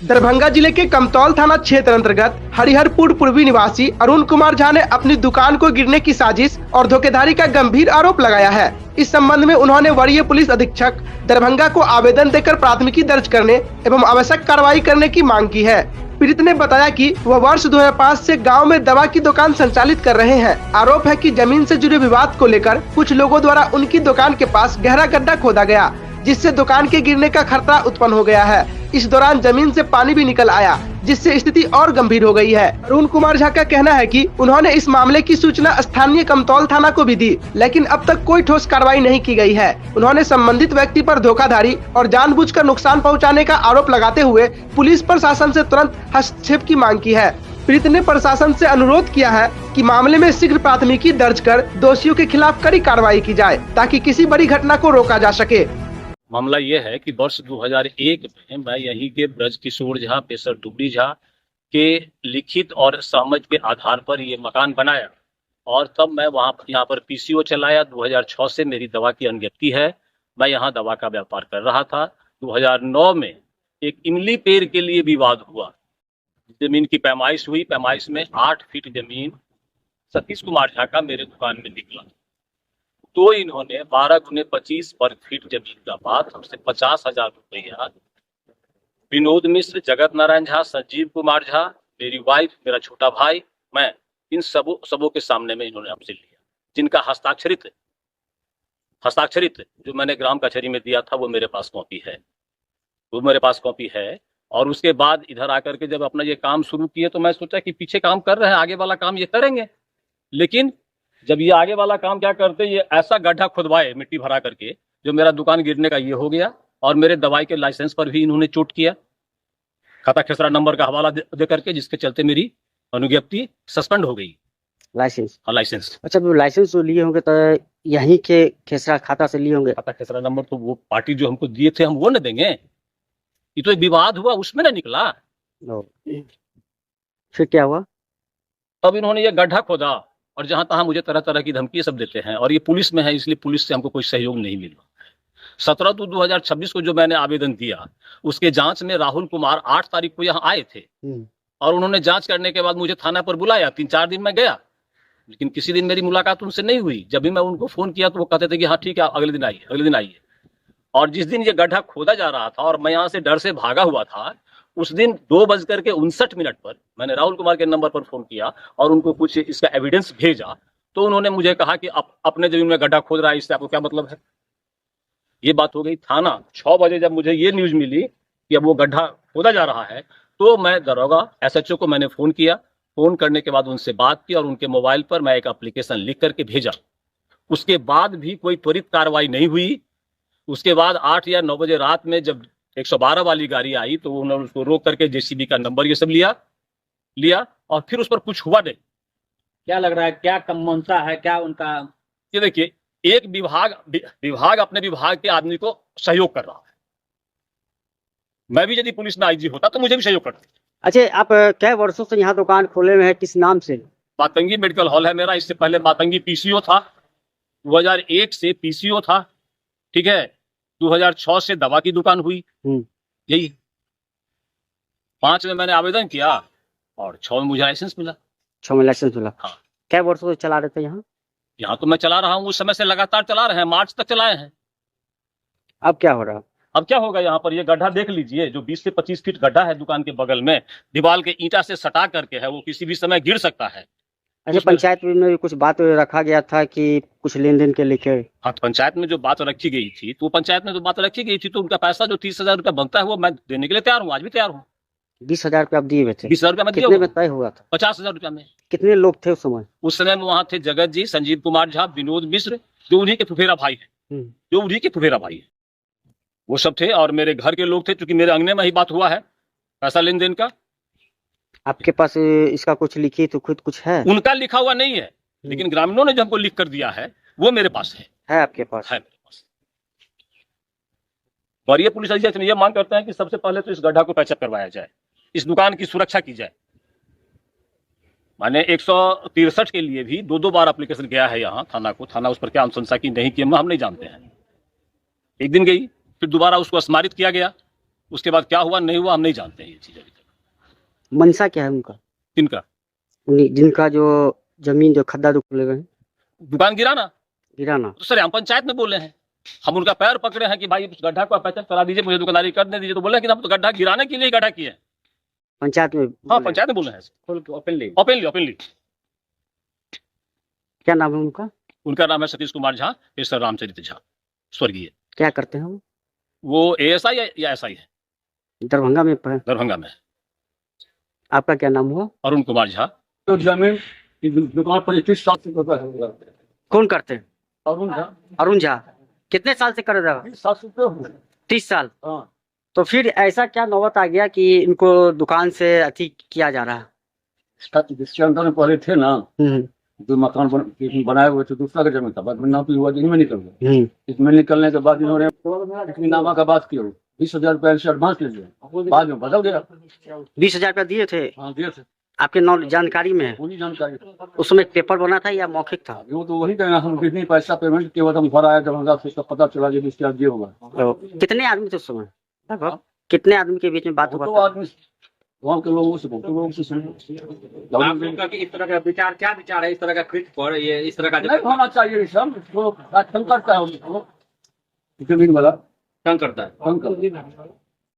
दरभंगा जिले के कमतौल थाना क्षेत्र अंतर्गत हरिहरपुर पूर्वी निवासी अरुण कुमार झा ने अपनी दुकान को गिरने की साजिश और धोखेधारी का गंभीर आरोप लगाया है। इस संबंध में उन्होंने वरीय पुलिस अधीक्षक दरभंगा को आवेदन देकर प्राथमिकी दर्ज करने एवं आवश्यक कार्रवाई करने की मांग की है। पीड़ित ने बताया कि वह वर्ष 2005 से गांव में दवा की दुकान संचालित कर रहे हैं। आरोप है कि जमीन से जुड़े विवाद को लेकर कुछ लोगों द्वारा उनकी दुकान के पास गहरा गड्ढा खोदा गया, जिससे दुकान के गिरने का खतरा उत्पन्न हो गया है। इस दौरान जमीन से पानी भी निकल आया, जिससे स्थिति और गंभीर हो गई है। अरुण कुमार झा का कहना है कि उन्होंने इस मामले की सूचना स्थानीय कमतौल थाना को भी दी, लेकिन अब तक कोई ठोस कार्रवाई नहीं की गई है। उन्होंने संबंधित व्यक्ति पर धोखाधड़ी और जानबूझकर नुकसान पहुंचाने का आरोप लगाते हुए पुलिस प्रशासन से तुरंत हस्तक्षेप की मांग की है। पीड़ित ने प्रशासन से अनुरोध किया है कि मामले में शीघ्र प्राथमिकी दर्ज कर दोषियों के खिलाफ कड़ी कार्रवाई की जाए, ताकि किसी बड़ी घटना को रोका जा सके। मामला ये है कि वर्ष 2001 में मैं यहीं के ब्रज किशोर झा पेशर डुबरी झा के लिखित और सहमति के आधार पर ये मकान बनाया, और तब मैं यहाँ पर पीसीओ चलाया। 2006 से मेरी दवा की अनुज्ञप्ति है, मैं यहाँ दवा का व्यापार कर रहा था। 2009 में एक इमली पेड़ के लिए विवाद हुआ, जमीन की पैमाइश हुई। पैमाइश में 8 फीट जमीन सतीश कुमार झा का मेरे दुकान में निकला, तो इन्होंने 12 × 25 वर्ग फीट जमीन का बाद हमसे 50,000 रुपया विनोद मिश्र, जगत नारायण झा, संजीव कुमार झा, मेरी वाइफ, मेरा छोटा भाई, मैं, इन सबों के सामने में इन्होंने हमसे लिया, जिनका हस्ताक्षरित जो मैंने ग्राम कचहरी में दिया था वो मेरे पास कॉपी है। और उसके बाद इधर आकर के जब अपना ये काम शुरू किए तो मैं सोचा कि पीछे काम कर रहे हैं, आगे वाला काम ये करेंगे। लेकिन जब ये आगे वाला काम क्या करते, ये ऐसा गड्ढा खुदवाए मिट्टी भरा करके, जो मेरा दुकान गिरने का ये हो गया। और मेरे दवाई के लाइसेंस पर भी इन्होंने चोट किया, खाता खेसरा नंबर का हवाला दे करके, जिसके चलते मेरी अनुज्ञप्ति सस्पेंड हो गई। लाइसेंस? हाँ, लाइसेंस। अच्छा, तो लाइसेंस जो लिए होंगे तो यहीं के खेसरा खाता से लिए होंगे? खाता खेसरा नंबर तो वो पार्टी जो हमको दिए थे हम वो न देंगे, ये तो एक विवाद हुआ उसमें ना निकला। फिर क्या हुआ? तब इन्होंने ये गड्ढा खोदा और जहां तहां मुझे तरह तरह की धमकी सब देते हैं, और ये पुलिस में है, इसलिए पुलिस से हमको कोई सहयोग नहीं मिल रहा। 17/2/2026 को जो मैंने आवेदन दिया, उसके जांच में राहुल कुमार 8 तारीख को यहाँ आए थे, और उन्होंने जांच करने के बाद मुझे थाना पर बुलाया। 3-4 दिन में गया, लेकिन किसी दिन मेरी मुलाकात उनसे नहीं हुई। जब भी मैं उनको फोन किया तो वो कहते थे कि हाँ ठीक है, अगले दिन आइए। और जिस दिन ये गड्ढा खोदा जा रहा था और मैं यहाँ से डर से भागा हुआ था, उस दिन 2:59 पर मैंने राहुल कुमार के नंबर पर फोन किया और उनको कुछ इसका एविडेंस भेजा, तो उन्होंने मुझे कहा कि अपने जमीन में गड्ढा खोद रहा है, इससे आपको क्या मतलब है। ये बात हो गई। थाना 6 बजे जब मुझे ये न्यूज मिली कि अब वो गड्ढा खोदा जा रहा है, तो मैं दरोगा SHO को मैंने फोन किया। फोन करने के बाद उनसे बात की और उनके मोबाइल पर मैं एक एप्लीकेशन लिख करके भेजा। उसके बाद भी कोई त्वरित कार्रवाई नहीं हुई। उसके बाद 8 या 9 बजे रात में जब 112 वाली गाड़ी आई तो उन्होंने उसको रोक करके JCB का नंबर ये सब लिया और फिर उस पर कुछ हुआ नहीं। क्या लग रहा है, क्या कम मनसा है, क्या उनका? ये देखिए, एक विभाग अपने विभाग के आदमी को सहयोग कर रहा है। मैं भी यदि पुलिस में IG होता तो मुझे भी सहयोग करता। अच्छा, आप क्या वर्षों से यहाँ दुकान खोले हुए हैं, किस नाम से? मातंगी मेडिकल हॉल है मेरा। इससे पहले मातंगी PCO था, 2001 से PCO था, ठीक है। 2006 से दवा की दुकान हुई, यही 5 में मैंने आवेदन किया और 6 में मुझे लाइसेंस मिला। 6 में लाइसेंस मिला? हाँ। क्या वर्षों से चला रहे थे यहाँ तो मैं चला रहा हूँ, उस समय से लगातार चला रहे हैं, मार्च तक चलाए हैं। अब क्या हो रहा? अब क्या होगा, यहाँ पर ये गड्ढा देख लीजिए, जो 20 से 25 फीट गड्ढा है दुकान के बगल में, दीवार के ईंटा से सटा करके है, वो किसी भी समय गिर सकता है। अच्छा, पंचायत में भी कुछ बात रखा गया था कि कुछ लेन देन के लेके? हाँ, पंचायत में जो बात रखी गई थी तो उनका पैसा जो 30,000 रुपया बनता है वो मैं देने के लिए तैयार हूँ, आज भी तैयार हूँ। 20,000 रुपया आप दिए हुए थे? 20,000 रुपया मैं कितने में तय हुआ था? 50,000 रुपया में। कितने लोग थे उस समय? उस समय में वहाँ थे जगत जी, संजीव कुमार झा, विनोद मिश्र, जो उन्हीं के फुफेरा भाई है, वो सब थे, और मेरे घर के लोग थे, क्योंकि मेरे अंगने में ही बात हुआ है पैसा लेन देन का। आपके पास इसका कुछ लिखित तो खुद कुछ है? उनका लिखा हुआ नहीं है, लेकिन ग्रामीणों ने जो हमको लिख कर दिया है वो मेरे पास है। आपके पास? है मेरे पास। वरीय पुलिस अधीक्षक ये मांग करते हैं कि सबसे पहले तो इस गड्ढा को पैचअप करवाया जाए, इस दुकान की सुरक्षा की जाए। मैंने 163 के लिए भी 2 बार एप्लीकेशन गया है यहाँ थाना को। थाना उस पर क्या अनुशंसा की नहीं की हम नहीं जानते हैं। एक दिन गई, फिर दोबारा उसको स्मारित किया गया, उसके बाद क्या हुआ नहीं हुआ हम नहीं जानते हैं ये चीज अभी तक। मंशा क्या है उनका? किनका? जिनका जो जमीन जो खड्डा जो खुले गए दुकान गिराना गिराना। तो सर हम पंचायत में बोले हैं, हम उनका पैर पकड़े हैं कि भाई इस गड्ढा को पहचान करा दीजिए, मुझे दुकानदारी करने दीजिए, तो बोले कि हम तो गड्ढा गिराने के लिए गड्ढा किए हैं। पंचायत में? हाँ पंचायत में बोले हैं खोल के ओपनली। ओपनली। क्या नाम है उनका? उनका नाम है सतीश कुमार झा, पेशर रामचरित्र झा, स्वर्गीय। क्या करते हैं वो एएसआई या एसआई है, दरभंगा में? दरभंगा में। आपका क्या नाम हुआ? अरुण कुमार झा। तो जमीन की दुकान 25 साल से करता है। कौन करते हैं? अरुण झा। अरुण झा कितने साल से कर रहा है? 30 साल से तो हूँ। 30 साल। हाँ। तो फिर ऐसा क्या नौबत आ गया कि इनको दुकान से अति किया जा रहा है? जिसके अंदर में पहले थे ना, जो मकान बनाए हुए थे, दूसरा का जमीन था, बाद में नापी हुआ इनमें निकल गया। इसमें निकलने के बाद इन्होंने नामा का बात किया, 20,000 रुपया से एडवांस ले लिया, बाद में बदल गया। 20,000 रुपया दिए थे? हाँ दिए थे। आपके जानकारी में है? पूरी जानकारी। उसमें पेपर बना था या मौखिक था? वो तो वही कहना, हम कितनी पैसा पेमेंट के बाद हम घर आया, जब हम उसका पता चला कि इसके आज ये होगा। कितने आदमी थे उस समय लगभग? कितने आदमी के बीच में बात हुआ? तो आदमी गाँव के लोगों से, बहुत लोगों से आप लोग का कि इस तरह का विचार, क्या विचार है इस तरह का कृत्य पर? ये इस तरह का नहीं होना चाहिए, सब करता है जमीन वाला, तंग करता है। तंग करता है।